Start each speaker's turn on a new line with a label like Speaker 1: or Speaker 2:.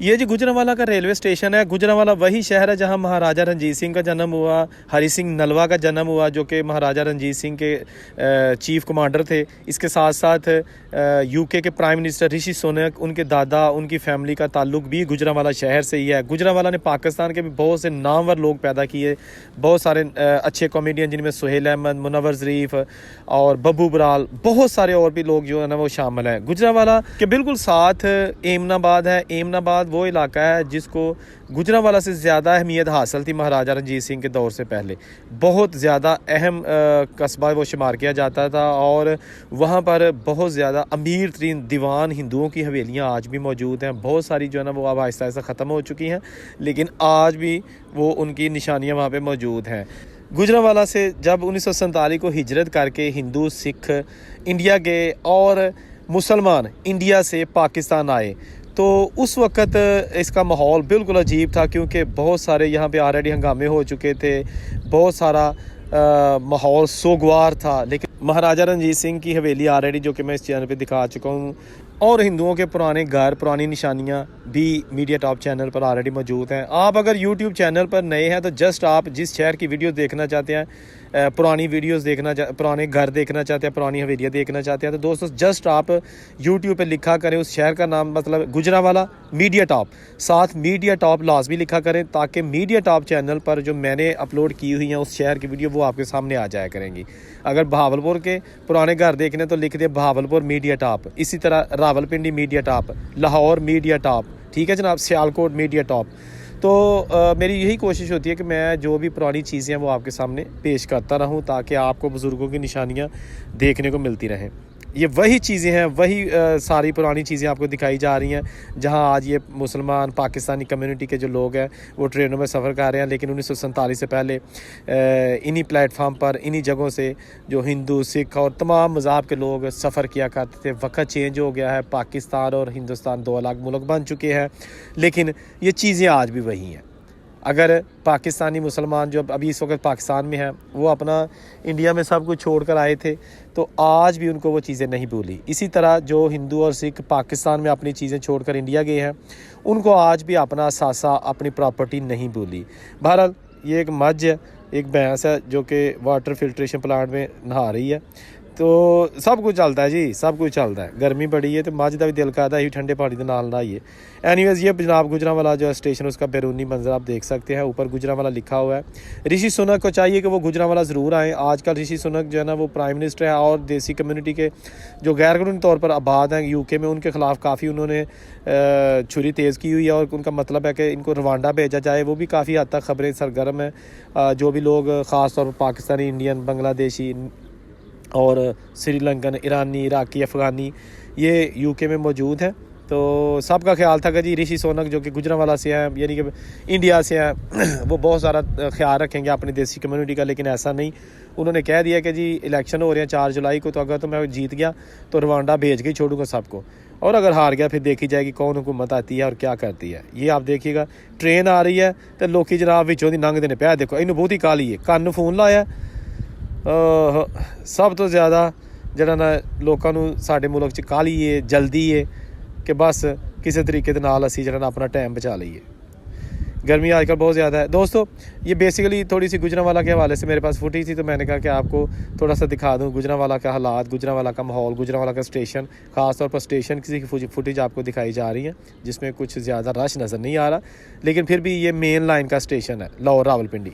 Speaker 1: ये जी गुजरांवाला का railway station है। गुजरांवाला वही शहर है जहां महाराजा रणजीत सिंह का जन्म हुआ, हरि सिंह नलवा का जन्म हुआ जो कि महाराजा रणजीत सिंह के चीफ कमांडर थे। इसके साथ साथ यूके के प्राइम मिनिस्टर ऋषि सुनक, उनके दादा, उनकी फैमिली का ताल्लुक भी गुजरांवाला शहर से ही है। गुजरांवाला ने पाकिस्तान के भी बहुत से नामवर लोग पैदा किए, बहुत सारे अच्छे कॉमेडियन जिनमें सुहेल अहमद, मुनव्वर ज़रीफ और बब्बू बराल, बहुत सारे और भी लोग जो है ना वो शामिल हैं। गुजरांवाला के बिल्कुल साथ एमनाबाद है। एमनाबाद वो इलाका है जिसको गुजरांवाला से ज़्यादा अहमियत हासिल थी महाराजा रणजीत सिंह के दौर से पहले। बहुत ज़्यादा अहम कस्बा वो शुमार किया जाता था और वहाँ पर बहुत ज़्यादा अमीर तरीन दीवान हिंदुओं की हवेलियाँ आज भी मौजूद हैं। बहुत सारी जो है ना वो अब आहिस्ता आहिस्ता ख़त्म हो चुकी हैं, लेकिन आज भी वो उनकी निशानियाँ वहाँ पर मौजूद हैं। गुजरांवाला से जब 1947 को हिजरत करके हिंदू सिख इंडिया गए और मुसलमान इंडिया से पाकिस्तान आए, तो उस वक़्त इसका माहौल बिल्कुल अजीब था, क्योंकि बहुत सारे यहाँ पे ऑलरेडी हंगामे हो चुके थे, बहुत सारा माहौल सोगवार था। लेकिन महाराजा रणजीत सिंह की हवेली ऑलरेडी, जो कि मैं इस चैनल पे दिखा चुका हूँ, और हिंदुओं के पुराने घर, पुरानी निशानियाँ भी मीडिया टॉप चैनल पर ऑलरेडी मौजूद हैं। आप अगर यूट्यूब चैनल पर नए हैं तो जस्ट आप जिस शहर की वीडियो देखना चाहते हैं, पुरानी वीडियोस देखना, पुराने घर देखना चाहते हैं, पुरानी हवेलियाँ देखना चाहते हैं, तो दोस्तों जस्ट आप यूट्यूब पे लिखा करें उस शहर का नाम, मतलब गुजरांवाला मीडिया टॉप, साथ मीडिया टॉप लाजमी लिखा करें, ताकि मीडिया टॉप चैनल पर जो मैंने अपलोड की हुई हैं उस शहर की वीडियो वो आपके सामने आ जाया करेंगी। अगर बहावलपुर के पुराने घर देखने तो लिख दे बहावलपुर मीडिया टॉप, इसी तरह Rawalpindi media top, Lahore media top, ठीक है जनाब, सियालकोट मीडिया टॉप। तो मेरी यही कोशिश होती है कि मैं जो भी पुरानी चीज़ें हैं वो आपके सामने पेश करता रहूं, ताकि आपको बुज़ुर्गों की निशानियां देखने को मिलती रहें। ये वही चीज़ें हैं, वही सारी पुरानी चीज़ें आपको दिखाई जा रही हैं, जहां आज ये मुसलमान पाकिस्तानी कम्युनिटी के जो लोग हैं वो ट्रेनों में सफ़र कर रहे हैं। लेकिन 1947 से पहले इन्हीं प्लेटफार्म पर, इन्हीं जगहों से जो हिंदू, सिख और तमाम मज़हब के लोग सफ़र किया करते थे। वक्त चेंज हो गया है, पाकिस्तान और हिंदुस्तान दो अलग मुल्क बन चुके हैं, लेकिन ये चीज़ें आज भी वही हैं। अगर पाकिस्तानी मुसलमान जो अभी इस वक्त पाकिस्तान में हैं वो अपना इंडिया में सब कुछ छोड़ कर आए थे, तो आज भी उनको वो चीज़ें नहीं भूली। इसी तरह जो हिंदू और सिख पाकिस्तान में अपनी चीज़ें छोड़कर इंडिया गए हैं, उनको आज भी अपना सासा, अपनी प्रॉपर्टी नहीं भूली। बहरहाल ये एक मझ है, एक भैंस है जो कि वाटर फिल्ट्रेशन प्लांट में नहा रही है। तो सब कुछ चलता है जी, सब कुछ चलता है। गर्मी बड़ी है तो मझ का भी दिल करता है ठंडे पानी के नाल नहाइए। एनीवेज ये जनाब गुजरांवाला जो स्टेशन उसका बैरूनी मंजर आप देख सकते हैं, ऊपर गुजरांवाला लिखा हुआ है। ऋषि सुनक को चाहिए कि वो गुजरांवाला ज़रूर आएँ। आजकल ऋषि सुनक जो है ना वो प्राइम मिनिस्टर है, और देसी कम्युनिटी के जो गैर कानूनी तौर पर आबाद हैं यूके में, उनके ख़िलाफ़ काफ़ी उन्होंने छुरी तेज़ की हुई है, और उनका मतलब है कि इनको रवांडा भेजा जाए। वो भी काफ़ी हद तक ख़बरें सरगर्म हैं। जो भी लोग ख़ास तौर पर पाकिस्तानी, इंडियन, बांग्लादेशी और श्रीलंकन, ईरानी, इराकी, अफ़गानी ये यूके में मौजूद हैं। तो सबका ख्याल था कि जी ऋषि सुनक जो कि गुजरांवाला से हैं, यानी कि इंडिया से हैं, वो बहुत सारा ख्याल रखेंगे अपनी देसी कम्युनिटी का, लेकिन ऐसा नहीं। उन्होंने कह दिया कि जी इलेक्शन हो रहे हैं 4 जुलाई को, तो अगर तो मैं जीत गया तो रवांडा भेज के ही छोड़ूंगा सबको, और अगर हार गया फिर देखी जाएगी कौन हुकूमत आती है और क्या करती है। ये आप देखिएगा, ट्रेन आ रही है तो लोग जनाब विचों दी लंघदे ने पिया, देखो इन्हों बहुत ही काली है, कन्न फोन लाया। सब तो ज़्यादा ਜਿਹੜਾ ਨਾ ਲੋਕਾਂ ਨੂੰ ਸਾਡੇ ਮੁਲਕ 'ਚ ਕਾਹਲੀ ਏ, ਜਲਦੀ ਏ कि बस किसी तरीके के नाल असी जरा अपना टाइम बचा लीए। गर्मी आजकल बहुत ज़्यादा है। दोस्तों ये बेसिकली थोड़ी सी गुजरांवाला के हवाले से मेरे पास फुटेज थी, तो मैंने कहा कि आपको थोड़ा सा दिखा दूं गुजरांवाला का हालात, गुजरांवाला का माहौल, गुजरांवाला का स्टेशन, ख़ास तौर पर स्टेशन की फुटेज आपको दिखाई जा रही है, जिसमें कुछ ज़्यादा रश नज़र नहीं आ रहा, लेकिन फिर भी ये मेन लाइन का स्टेशन है लाहौर रावलपिंडी।